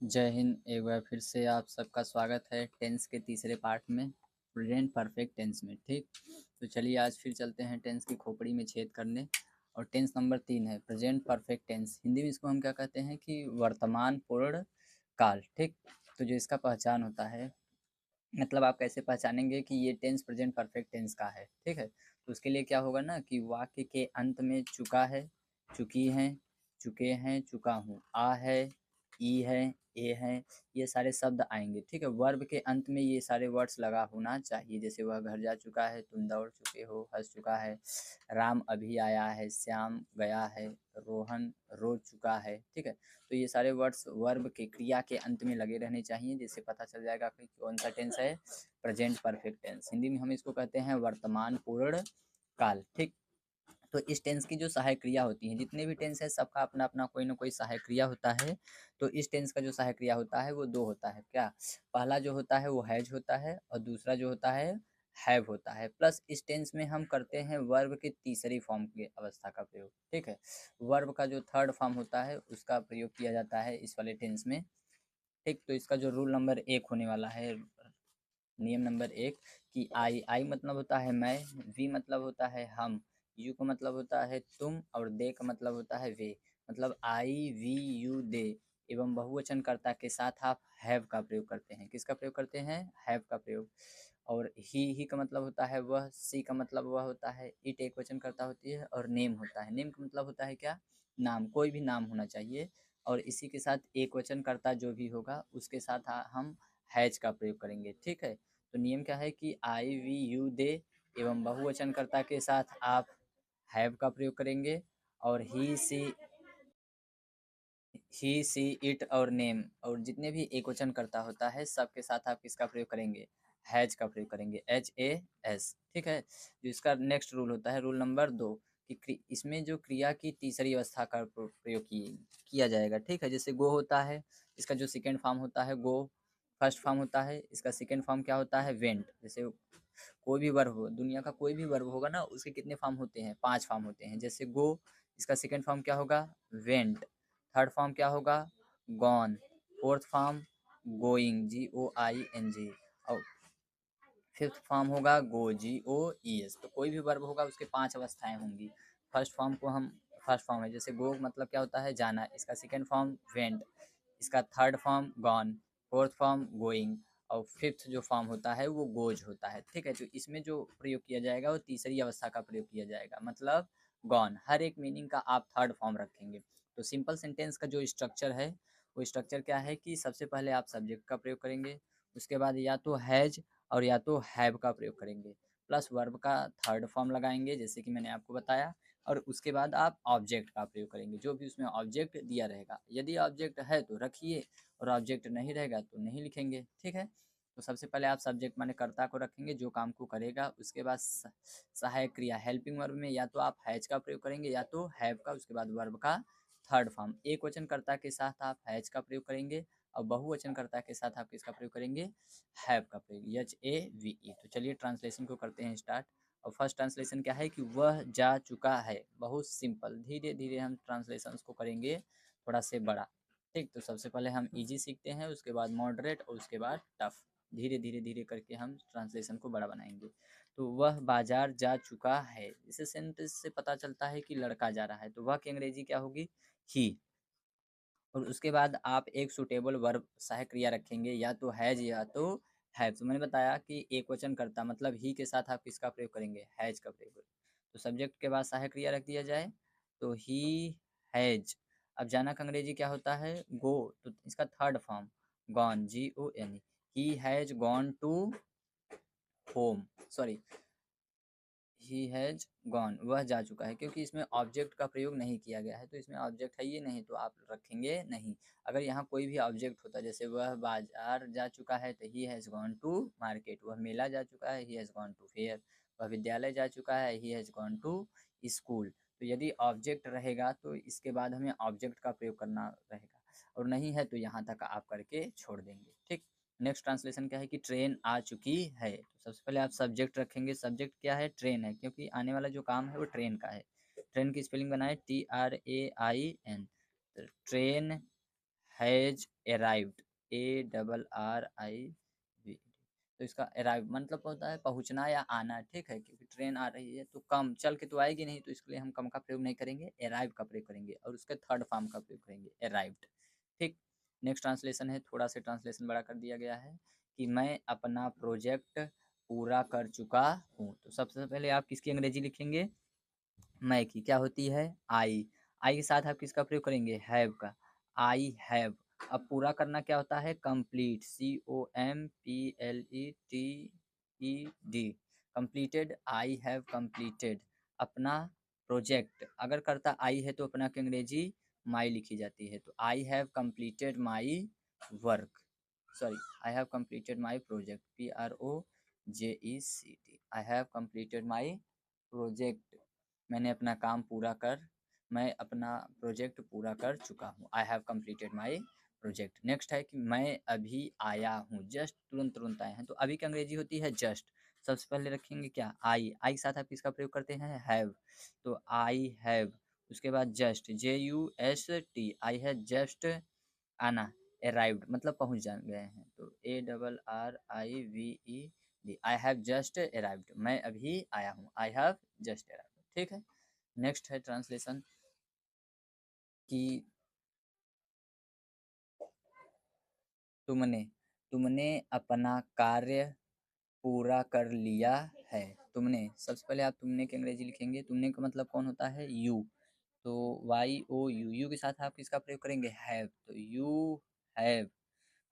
जय हिंद। एक बार फिर से आप सबका स्वागत है टेंस के तीसरे पार्ट में, प्रेजेंट परफेक्ट टेंस में। ठीक, तो चलिए आज फिर चलते हैं टेंस की खोपड़ी में छेद करने। और टेंस नंबर 3 है प्रेजेंट परफेक्ट टेंस। हिंदी में इसको हम क्या कहते हैं कि वर्तमान पूर्ण काल। ठीक, तो जो इसका पहचान होता है, मतलब आप कैसे पहचानेंगे कि ये टेंस प्रेजेंट परफेक्ट टेंस का है। ठीक है, तो उसके लिए क्या होगा ना कि वाक्य के अंत में चुका है, चुकी हैं, चुके हैं, चुका हूँ, आ है, ई है, ए है, ये सारे शब्द आएंगे। ठीक है, वर्ब के अंत में ये सारे वर्ड्स लगा होना चाहिए। जैसे वह घर जा चुका है, तुम दौड़ चुके हो, हंस चुका है, राम अभी आया है, श्याम गया है, रोहन रो चुका है। ठीक है, तो ये सारे वर्ड्स वर्ब के क्रिया के अंत में लगे रहने चाहिए, जिससे पता चल जाएगा कि कौन सा टेंस है प्रेजेंट परफेक्ट टेंस। हिंदी में हम इसको कहते हैं वर्तमान पूर्ण काल। ठीक, तो इस टेंस की जो सहायक क्रिया होती है, जितने भी टेंस है सबका अपना अपना कोई ना कोई सहायक क्रिया होता है। तो इस टेंस का जो सहायक क्रिया होता है वो दो होता है। क्या, पहला जो होता है वो हैज होता है और दूसरा जो होता है हैव होता है। प्लस इस टेंस में हम करते हैं वर्ब के तीसरी फॉर्म की अवस्था का प्रयोग। ठीक है, वर्ब का जो थर्ड फॉर्म होता है उसका प्रयोग किया जाता है इस वाले टेंस में। ठीक, तो इसका जो रूल नंबर 1 होने वाला है, नियम नंबर 1, कि आई मतलब होता है मैं, वी मतलब होता है हम, यू का मतलब होता है तुम और दे का मतलब होता है वे। मतलब आई वी यू दे एवं बहुवचन कर्ता के साथ आप हैव का प्रयोग करते हैं। किसका प्रयोग करते हैं? हैव का प्रयोग। और ही का मतलब होता है वह, सी का मतलब वह होता है, इट एक वचन कर्ता होती है और नेम होता है। नेम का मतलब होता है क्या? नाम, कोई भी नाम होना चाहिए। और इसी के साथ एक वचन कर्ता जो भी होगा उसके साथ हम हैज का प्रयोग करेंगे। ठीक है, तो नियम क्या है कि आई वी यू दे एवं बहुवचनकर्ता के साथ आप हैव का प्रयोग करेंगे। और ही सी इट और नेम और जितने भी एक वचन करता होता है सबके साथ आप किसका प्रयोग करेंगे? हैज का प्रयोग करेंगे, HAS। ठीक है, जो इसका नेक्स्ट रूल होता है, रूल नंबर 2, कि इसमें जो क्रिया की तीसरी अवस्था का प्रयोग किया जाएगा। ठीक है, जैसे गो होता है, इसका जो सेकेंड फॉर्म होता है गो, फर्स्ट फॉर्म होता है, इसका सेकेंड फॉर्म क्या होता है? वेंट। जैसे कोई भी वर्ब हो, दुनिया का कोई भी वर्ब होगा ना, उसके कितने फॉर्म होते हैं? 5 फॉर्म होते हैं। जैसे गो, इसका सेकेंड फॉर्म क्या होगा? वेंट। थर्ड फॉर्म क्या होगा? Gone. Fourth form going, GOING। और फिफ्थ फॉर्म होगा गो, GOES। तो कोई भी वर्ब होगा उसके 5 अवस्थाएं होंगी। फर्स्ट फॉर्म को हम, फर्स्ट फॉर्म है जैसे गो मतलब क्या होता है? जाना, इसका सेकेंड फॉर्म वेंट, इसका third form gone, fourth form going और फिफ्थ जो फॉर्म होता है वो गोज होता है। ठीक है, तो इसमें जो प्रयोग किया जाएगा वो तीसरी अवस्था का प्रयोग किया जाएगा, मतलब गॉन। हर एक मीनिंग का आप थर्ड फॉर्म रखेंगे। तो सिंपल सेंटेंस का जो स्ट्रक्चर है वो स्ट्रक्चर क्या है कि सबसे पहले आप सब्जेक्ट का प्रयोग करेंगे, उसके बाद या तो हैज और या तो हैव का प्रयोग करेंगे, प्लस वर्ब का थर्ड फॉर्म लगाएंगे जैसे कि मैंने आपको बताया। और उसके बाद आप ऑब्जेक्ट का प्रयोग करेंगे, जो भी उसमें ऑब्जेक्ट दिया रहेगा। यदि ऑब्जेक्ट है तो रखिए और ऑब्जेक्ट नहीं रहेगा तो नहीं लिखेंगे। ठीक है, तो सबसे पहले आप सब्जेक्ट माने कर्ता को रखेंगे जो काम को करेगा। उसके बाद सहायक क्रिया हेल्पिंग वर्ब में या तो आप हैज का प्रयोग करेंगे या तो हैव का। उसके बाद वर्ब का थर्ड फॉर्म, एक वचन कर्ता के साथ आप हैज का प्रयोग करेंगे और बहुवचन कर्ता के साथ आप किसका प्रयोग करेंगे? हैव का प्रयोग, HAVE। तो चलिए ट्रांसलेशन को करते हैं स्टार्ट। और फर्स्ट ट्रांसलेशन क्या है कि वह जा चुका है। बहुत सिंपल, धीरे धीरे हम ट्रांसलेशन को करेंगे थोड़ा से बड़ा। ठीक, तो सबसे पहले हम इजी सीखते हैं, उसके बाद मॉडरेट और उसके बाद टफ। धीरे धीरे धीरे करके हम ट्रांसलेशन को बड़ा बनाएंगे। तो वह बाजार जा चुका है, इसे सेंटेंस से पता चलता है कि लड़का जा रहा है, तो वह की अंग्रेजी क्या होगी? ही। और उसके बाद आप एक सुटेबल वर्ब सहायक क्रिया रखेंगे, या तो हैज या तो हैव। तो मैंने बताया कि एक वचन करता मतलब ही के साथ आप किसका प्रयोग करेंगे? हैज का प्रयोग करेंगे। तो सब्जेक्ट के बाद सहायक क्रिया रख दिया जाए, तो ही हैज। अब जाना का अंग्रेजी क्या होता है? गो, तो इसका third form gone, GON। He has gone to home, sorry, he has gone, वह जा चुका है, क्योंकि इसमें ऑब्जेक्ट का प्रयोग नहीं किया गया है तो इसमें ऑब्जेक्ट है ये नहीं, तो आप रखेंगे नहीं। अगर यहाँ कोई भी ऑब्जेक्ट होता, जैसे वह बाजार जा चुका है तो he has gone to market, वह मेला जा चुका है, he has gone to fair, वह विद्यालय जा चुका है, he has gone to school. तो यदि ऑब्जेक्ट रहेगा तो इसके बाद हमें ऑब्जेक्ट का प्रयोग करना रहेगा, और नहीं है तो यहाँ तक आप करके छोड़ देंगे। ठीक, नेक्स्ट ट्रांसलेशन क्या है कि ट्रेन आ चुकी है। तो सबसे पहले आप सब्जेक्ट रखेंगे, सब्जेक्ट क्या है? ट्रेन है, क्योंकि आने वाला जो काम है वो ट्रेन का है। ट्रेन की स्पेलिंग बनाए TRAIN। तो ट्रेन हैज अराइव्ड, ARRIV। तो इसका अराइव मतलब होता है पहुंचना या आना, ठीक है, क्योंकि ट्रेन आ रही है तो कम चल के तो आएगी नहीं, तो इसके लिए हम कम का प्रयोग नहीं करेंगे, अराइव का प्रयोग करेंगे और उसके थर्ड फॉर्म का प्रयोग करेंगे, अराइव्ड। ठीक। नेक्स्ट ट्रांसलेशन है, थोड़ा सा ट्रांसलेशन बड़ा कर दिया गया है कि मैं अपना प्रोजेक्ट पूरा कर चुका हूँ। तो सबसे पहले आप किसकी अंग्रेजी लिखेंगे, मैं की। क्या होती है, आई के साथ आप किसका प्रयोग करेंगे, हैव का, आई हैव। अब पूरा करना क्या होता है, complete, COMPLETED, completed, I have completed अपना प्रोजेक्ट। अगर करता आई है तो अपना की अंग्रेजी माई लिखी जाती है, तो I have completed my work, sorry, I have completed my project, PROJECT, I have completed my project, मैंने अपना काम पूरा कर, मैं अपना प्रोजेक्ट पूरा कर चुका हूँ, I have completed my project. Next है कि मैं अभी आया हूँ, जस्ट तुरंत तुरंत आए हैं, तो अभी की अंग्रेजी होती है जस्ट। सबसे पहले रखेंगे क्या, आई के साथ आप किसका प्रयोग करते हैं, हैव, तो आई हैव। उसके बाद just, JUST, I have just आना, अराइव्ड मतलब पहुंच जा गए हैं, तो ARRIVED, I have just arrived, मैं अभी आया हूँ, आई हैव जस्ट अराइव्ड। ठीक है। नेक्स्ट है ट्रांसलेशन कि तुमने तुमने अपना कार्य पूरा कर लिया है। तुमने, सबसे पहले आप तुमने की अंग्रेजी लिखेंगे, तुमने का मतलब कौन होता है, यू, तो YOU, यू के साथ आप किसका प्रयोग करेंगे, हैव, तो यू हैव।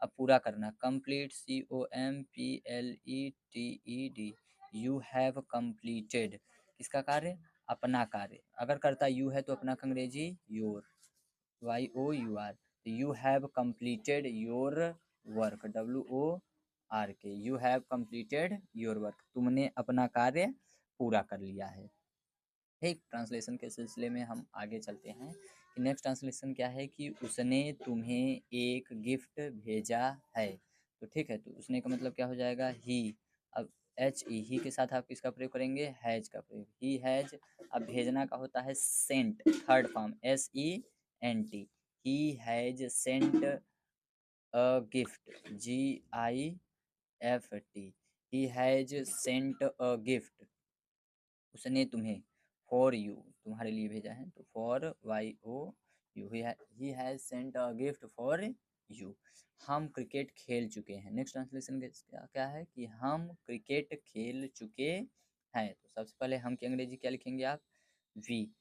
अब पूरा करना, complete, COMPLETED, you have completed किसका कार्य, अपना कार्य। अगर करता यू है तो अपना का अंग्रेजी your, YOUR, you have completed your work, WORK, you have completed your work, तुमने अपना कार्य पूरा कर लिया है। ठीक। ट्रांसलेशन के सिलसिले में हम आगे चलते हैं कि नेक्स्ट ट्रांसलेशन क्या है कि उसने तुम्हें एक गिफ्ट भेजा है। तो ठीक है, तो उसने का मतलब क्या हो जाएगा, ही। अब ही के साथ आप किसका प्रयोग करेंगे, हैज का प्रयोग, ही हैज। अब भेजना का होता है sent, third form, SENT, he has sent a gift, GIFT, he has sent a gift, उसने तुम्हें, फॉर यू, तुम्हारे लिए भेजा है, तो for YOU, he has sent a gift for you. हम क्रिकेट खेल चुके हैं। नेक्स्ट ट्रांसलेशन क्या क्या है कि हम क्रिकेट खेल चुके हैं। तो सबसे पहले हम की अंग्रेजी क्या लिखेंगे आप, वी,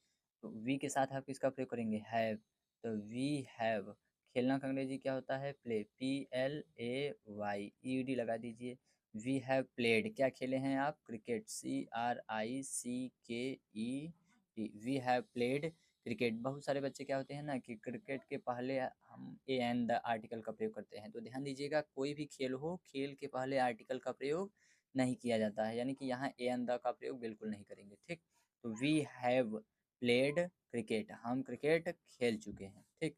तो वी के साथ आप किसका प्रयोग करेंगे, हैव, तो वी हैव। खेलना का अंग्रेजी क्या होता है, प्ले, PLAY, ED लगा दीजिए। वी हैव प्लेड, क्या खेले हैं आप, cricket, CRICKET, we have played cricket. बहुत सारे बच्चे क्या होते हैं ना कि क्रिकेट के पहले हम ए एन द आर्टिकल का प्रयोग करते हैं, तो ध्यान दीजिएगा कोई भी खेल हो, खेल के पहले आर्टिकल का प्रयोग नहीं किया जाता है, यानी कि यहाँ ए एन द का प्रयोग बिल्कुल नहीं करेंगे। ठीक। तो वी हैव प्लेड क्रिकेट, हम क्रिकेट खेल चुके हैं। ठीक।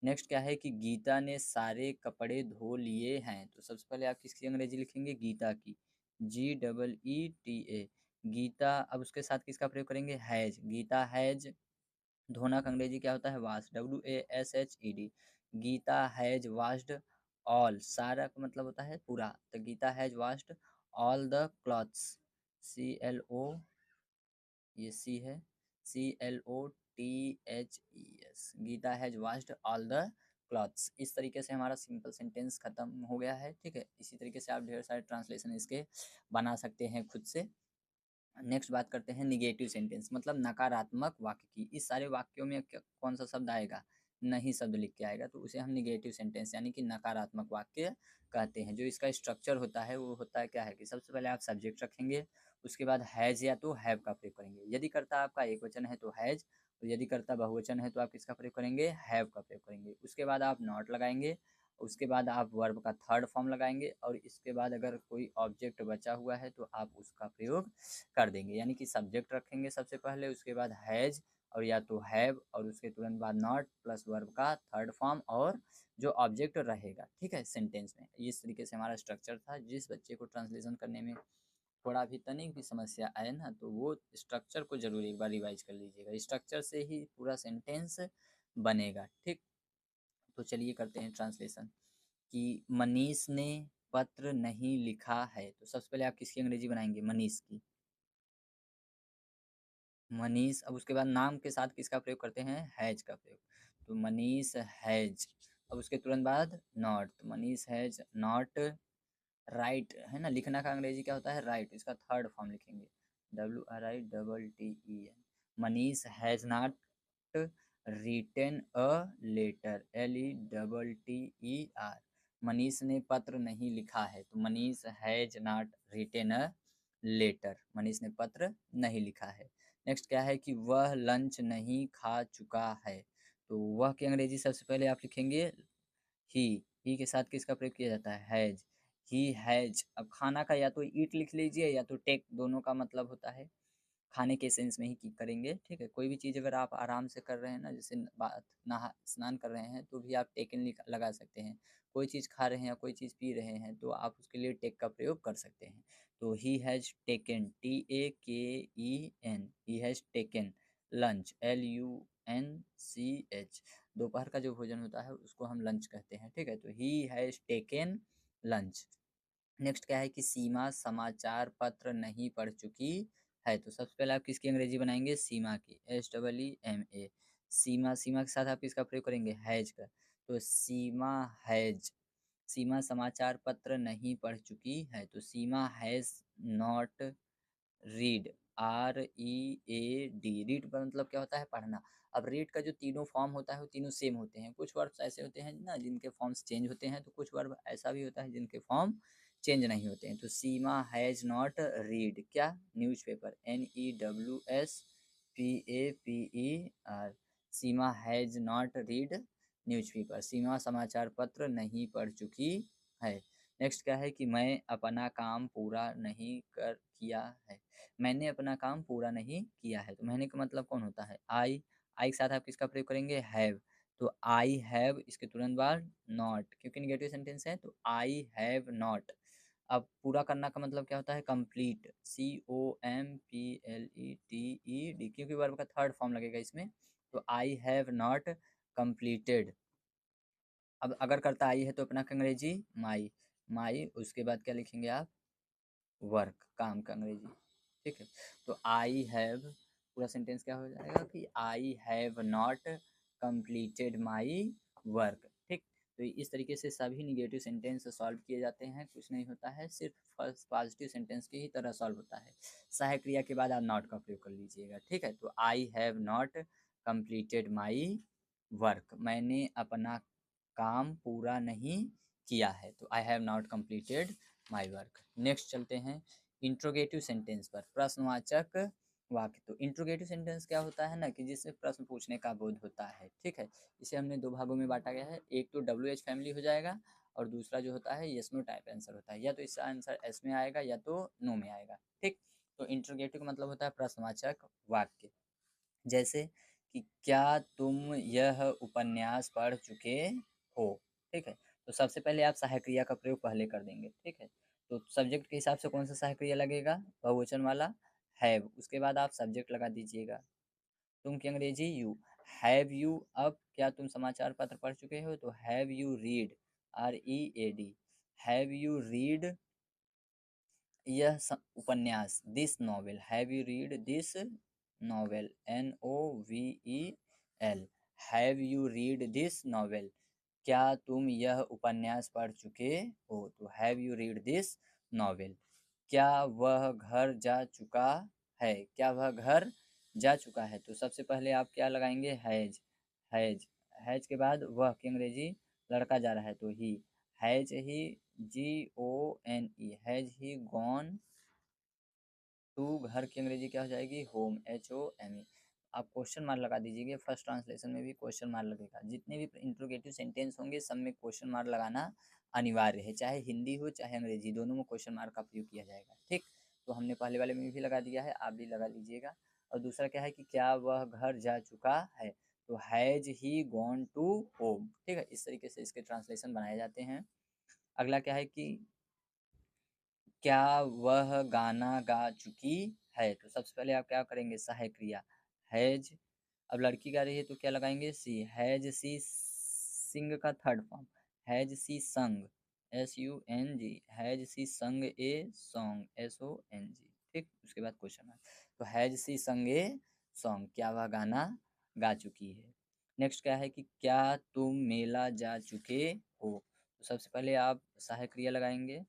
नेक्स्ट क्या है कि गीता ने सारे कपड़े धो लिए हैं। तो सबसे पहले आप किसकी अंग्रेजी लिखेंगे, गीता की, GEETA, गीता। अब उसके साथ किसका प्रयोग करेंगे, हैज, गीता हैज। धोना का अंग्रेजी क्या होता है, wash, WASHED, Geeta has washed all, सारा का मतलब होता है पूरा, तो Geeta has washed all the clothes, CLO, ये सी है, CLOTHES, Geeta has washed all the clothes. इस तरीके से हमारा सिंपल सेंटेंस खत्म हो गया है। ठीक है, इसी तरीके से आप ढेर सारे ट्रांसलेशन इसके बना सकते हैं खुद से। नेक्स्ट बात करते हैं निगेटिव सेंटेंस, मतलब नकारात्मक वाक्य की। इस सारे वाक्यों में कौन सा शब्द आएगा, नहीं शब्द लिख के आएगा, तो उसे हम निगेटिव सेंटेंस यानी कि नकारात्मक वाक्य कहते हैं। जो इसका स्ट्रक्चर होता है वो होता है क्या है कि सबसे पहले आप सब्जेक्ट रखेंगे, उसके बाद हैज या तो हैव का प्रयोग करेंगे। यदि कर्ता आपका एक वचन है तो हैज, और यदि कर्ता बहुवचन है तो आप किसका प्रयोग करेंगे, हैव का प्रयोग करेंगे। उसके बाद आप नॉट लगाएंगे, उसके बाद आप वर्ब का थर्ड फॉर्म लगाएंगे, और इसके बाद अगर कोई ऑब्जेक्ट बचा हुआ है तो आप उसका प्रयोग कर देंगे। यानी कि सब्जेक्ट रखेंगे सबसे पहले, उसके बाद हैज और या तो हैव, और उसके तुरंत बाद नॉट प्लस वर्ब का थर्ड फॉर्म और जो ऑब्जेक्ट रहेगा। ठीक है, सेंटेंस में इस तरीके से हमारा स्ट्रक्चर था। जिस बच्चे को ट्रांसलेशन करने में थोड़ा भी तनिक भी समस्या आए ना, तो वो स्ट्रक्चर को जरूर एक बार रिवाइज कर लीजिएगा, स्ट्रक्चर से ही पूरा सेंटेंस बनेगा। ठीक। तो चलिए करते हैं ट्रांसलेशन कि मनीष ने पत्र नहीं लिखा है। तो सबसे पहले आप किसकी अंग्रेजी बनाएंगे? मनीष की। मनीष, अब उसके बाद नाम के साथ किसका प्रयोग करते हैं? हैज का प्रयोग। तो मनीष हैज, अब उसके तुरंत बाद नॉट, तो मनीष हैज नॉट राइट, है ना। लिखना का अंग्रेजी क्या होता है? राइट। इसका थर्ड फॉर्म लिखेंगे WRITTEN। Manish has not written a letter, LETTER। Manish ने पत्र नहीं लिखा है, तो Manish has not written a letter, Manish ने पत्र नहीं लिखा है। नेक्स्ट क्या है कि वह लंच नहीं खा चुका है। तो वह की अंग्रेजी सबसे पहले आप लिखेंगे ही के साथ किसका प्रयोग किया जाता है? हैज। He has. अब खाना का या तो ईट लिख लीजिए या तो टेक, दोनों का मतलब होता है खाने के सेंस में ही की करेंगे, ठीक है। कोई भी चीज़ अगर आप आराम से कर रहे हैं ना, जैसे बात नहा स्नान कर रहे हैं, तो भी आप टेकन लगा सकते हैं। कोई चीज़ खा रहे हैं या कोई चीज़ पी रहे हैं, तो आप उसके लिए टेक का प्रयोग कर सकते हैं। तो he has taken, TAKEN, he has taken lunch, LUNCH। दोपहर का जो भोजन होता है उसको हम लंच कहते हैं, ठीक है। तो he has taken lunch. Next क्या है कि सीमा समाचार पत्र नहीं पढ़ चुकी है। तो सबसे पहले आप किसकी अंग्रेजी बनाएंगे? सीमा की, SEEMA। सीमा, सीमा के साथ आप किसका प्रयोग करेंगे? हैज का। तो सीमा हैज, सीमा समाचार पत्र नहीं पढ़ चुकी है, तो Seema has not read, READ। Read का मतलब क्या होता है? पढ़ना। अब रीड का जो तीनों फॉर्म होता है वो तीनों सेम होते हैं। कुछ वर्ब्स ऐसे होते हैं ना जिनके फॉर्म्स चेंज होते हैं, तो कुछ वर्ब ऐसा भी होता है जिनके फॉर्म चेंज नहीं होते हैं। तो सीमा हैज नॉट रीड क्या? Newspaper, NEWSPAPER। Seema has not read newspaper, Seema समाचार पत्र नहीं पढ़ चुकी है। नेक्स्ट क्या है कि मैं अपना काम पूरा नहीं कर किया है। मैंने अपना काम पूरा नहीं किया है, तो मैंने का मतलब कौन होता है? आई के साथ आप किसका प्रयोग करेंगे? हैव। तो आई हैव, इसके तुरंत बाद नॉट, क्योंकि निगेटिव सेंटेंस है, तो आई हैव नॉट। अब पूरा करना का मतलब क्या होता है? कंप्लीट, COMPLETED, क्योंकि वर्ब का थर्ड फॉर्म लगेगा इसमें। तो आई हैव नॉट कंप्लीटेड। अब अगर करता आई है तो अपना अंग्रेजी माई, माई। उसके बाद क्या लिखेंगे आप? वर्क, काम का अंग्रेजी, ठीक है। तो आई हैव, पूरा सेंटेंस क्या हो जाएगा कि I have not completed my work, ठीक। तो इस तरीके से सभी निगेटिव सेंटेंस सॉल्व किए जाते हैं। कुछ नहीं होता है, सिर्फ फर्स्ट पॉजिटिव सेंटेंस की ही तरह सॉल्व होता है। सहायक क्रिया के बाद आप नॉट का प्रयोग कर लीजिएगा, ठीक है। तो I have not completed my work, मैंने अपना काम पूरा नहीं किया है, तो I have not completed my work. Next चलते हैं इंट्रोगेटिव सेंटेंस पर, प्रश्नवाचक वाक्य। तो इंट्रोगेटिव सेंटेंस क्या होता है ना कि जिससे प्रश्न पूछने का बोध होता है, ठीक है। इसे हमने दो भागों में बांटा गया है, एक तो WH फैमिली हो जाएगा और दूसरा जो होता है यस नो टाइप आंसर होता है, या तो इसका आंसर एस में आएगा या तो नो में आएगा, ठीक। तो इंट्रोगेटिव का मतलब होता है प्रश्नवाचक वाक्य। जैसे कि क्या तुम यह उपन्यास पढ़ चुके हो, ठीक है। तो सबसे पहले आप सहायक क्रिया का प्रयोग पहले कर देंगे, ठीक है। तो सब्जेक्ट के हिसाब से कौन सा सहायक क्रिया लगेगा? बहुवचन वाला हैव। उसके बाद आप सब्जेक्ट लगा दीजिएगा, तुम की अंग्रेजी यू, हैव यू। अब क्या तुम समाचार पत्र पढ़ चुके हो? तो have you read, READ, have you read यह उपन्यास, this novel, have you read this novel, NOVEL, have you read this novel, क्या तुम यह उपन्यास पढ़ चुके हो? तो have you read this novel. क्या वह घर जा चुका है? क्या वह घर जा चुका है? तो सबसे पहले आप क्या लगाएंगे? Has, has. हैज के बाद वह की अंग्रेजी, लड़का जा रहा है तो he, has he, GONE, has he gone to. घर की अंग्रेजी क्या हो जाएगी? Home, HOME। आप क्वेश्चन मार्क लगा दीजिएगा, फर्स्ट ट्रांसलेशन में भी क्वेश्चन मार्क लगेगा। जितने भी इंट्रोगेटिव सेंटेंस होंगे सब में क्वेश्चन मार्क लगाना अनिवार्य है, चाहे हिंदी हो चाहे अंग्रेजी, दोनों में क्वेश्चन मार्क का प्रयोग किया जाएगा, ठीक। तो हमने पहले वाले में भी लगा दिया है, आप भी लगा लीजिएगा। और दूसरा क्या है कि क्या वह घर जा चुका है? तो has he gone to home, ठीक है। इस तरीके से इसके ट्रांसलेशन बनाए जाते हैं। अगला क्या है कि क्या वह गाना गा चुकी है? तो सबसे पहले आप क्या करेंगे? सहायक क्रिया हैज। अब लड़की गा रही है तो क्या लगाएंगे? सी, हैज सी सिंग का थर्ड फॉर्म, हैज सी संग, SUNG, हैज सी संग ए सॉन्ग, SONG। ठीक, उसके बाद क्वेश्चन मार्क। तो हैज सी संग ए सॉन्ग, क्या वह गाना गा चुकी है। नेक्स्ट क्या है कि क्या तुम मेला जा चुके हो। तो सबसे पहले आप सहायक क्रिया लगाएंगे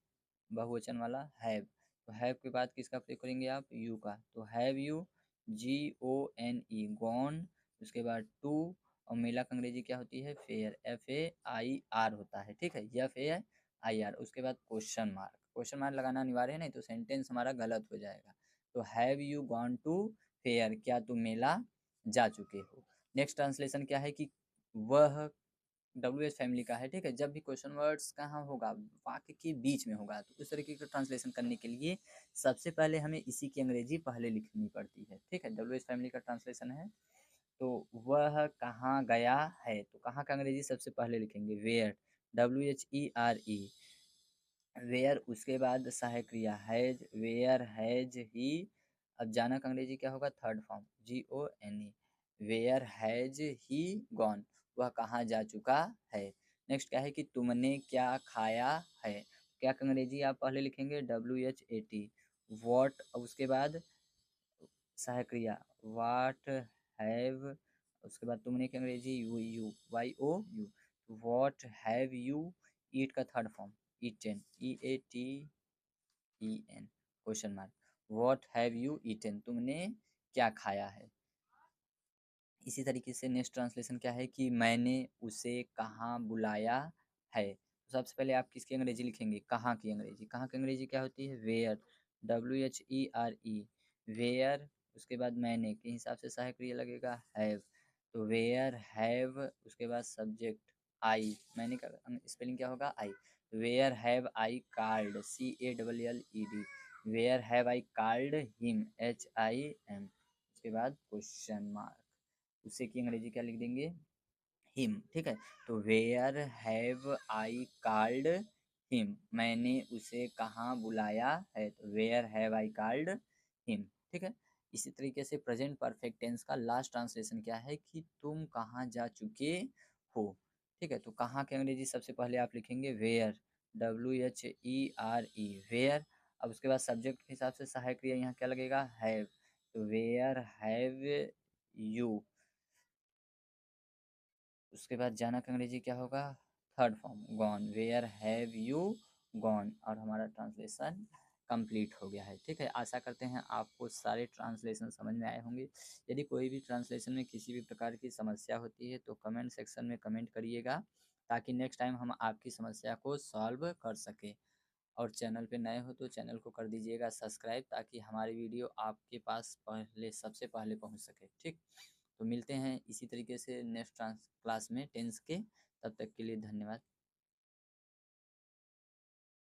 बहुवचन वाला हैव। तो हैव के बाद किसका प्रयोग करेंगे आप, यू का। तो हैव यू, GONE, गॉन। उसके बाद टू, और मेला का अंग्रेजी क्या होती है, फेयर, FAIR होता है। ठीक है, FAIR। उसके बाद क्वेश्चन मार्क, क्वेश्चन मार्क लगाना अनिवार्य है, नहीं तो सेंटेंस हमारा गलत हो जाएगा। तो have you gone to fair, क्या तुम मेला जा चुके हो। नेक्स्ट ट्रांसलेशन क्या है कि वह WH फैमिली का है। ठीक है, जब भी क्वेश्चन वर्ड्स कहाँ होगा, वाक्य के बीच में होगा, तो उस तरीके का ट्रांसलेशन करने के लिए सबसे पहले हमें इसी की अंग्रेजी पहले लिखनी पड़ती है। ठीक है, WH फैमिली का ट्रांसलेशन है। तो वह कहाँ गया है, तो कहाँ का अंग्रेजी सबसे पहले लिखेंगे, वेयर, WHERE, वेयर। उसके बाद सहायक क्रिया हैज, वेयर हैज ही। अब जाना का अंग्रेजी क्या होगा, third form, GONE, where has he gone, वह कहाँ जा चुका है। नेक्स्ट क्या है कि तुमने क्या खाया है। क्या का अंग्रेजी आप पहले लिखेंगे, WHAT, वॉट। उसके बाद सहायक क्रिया वाट हैव। उसके बाद तुमने की अंग्रेजी YOU, वॉट हैव यू। ईट का third form, eaten, EATEN, question mark, what have you eaten, तुमने क्या खाया है। इसी तरीके से नेक्स्ट ट्रांसलेशन क्या है कि मैंने उसे कहाँ बुलाया है। तो सबसे पहले आप किसकी अंग्रेजी लिखेंगे, कहाँ की अंग्रेजी। कहाँ की अंग्रेजी क्या होती है, वेयर, WHERE, वेयर। उसके बाद मैंने के हिसाब से सहायक क्रिया लगेगा हैव, तो वेयर हैव। उसके बाद सब्जेक्ट आई, मैंने का स्पेलिंग क्या होगा, I. Where have I called, CALLED, where have I called him, HIM। उसके बाद क्वेश्चन मार्क, उसे की अंग्रेजी क्या लिख देंगे, हिम। ठीक है, तो where have I called him, मैंने उसे कहाँ बुलाया है, तो where have I called him. ठीक है, इसी तरीके से प्रेजेंट परफेक्ट टेंस का लास्ट ट्रांसलेशन क्या है कि तुम कहाँ जा चुके हो। ठीक है, तो कहाँ के अंग्रेजी सबसे पहले आप लिखेंगे, वेयर, WHERE, वेयर। अब उसके बाद सब्जेक्ट के हिसाब से सहायक क्रिया यहाँ क्या लगेगा, हैव, तो वेयर हैव यू। उसके बाद जाना का अंग्रेजी क्या होगा, third form, gone, where have you gone. और हमारा ट्रांसलेशन कंप्लीट हो गया है। ठीक है, आशा करते हैं आपको सारे ट्रांसलेशन समझ में आए होंगे। यदि कोई भी ट्रांसलेशन में किसी भी प्रकार की समस्या होती है तो कमेंट सेक्शन में कमेंट करिएगा, ताकि नेक्स्ट टाइम हम आपकी समस्या को सॉल्व कर सकें। और चैनल पे नए हो तो चैनल को कर दीजिएगा सब्सक्राइब, ताकि हमारी वीडियो आपके पास पहले सबसे पहले पहुंच सके। ठीक, तो मिलते हैं इसी तरीके से नेक्स्ट क्लास में टेंस के। तब तक के लिए धन्यवाद।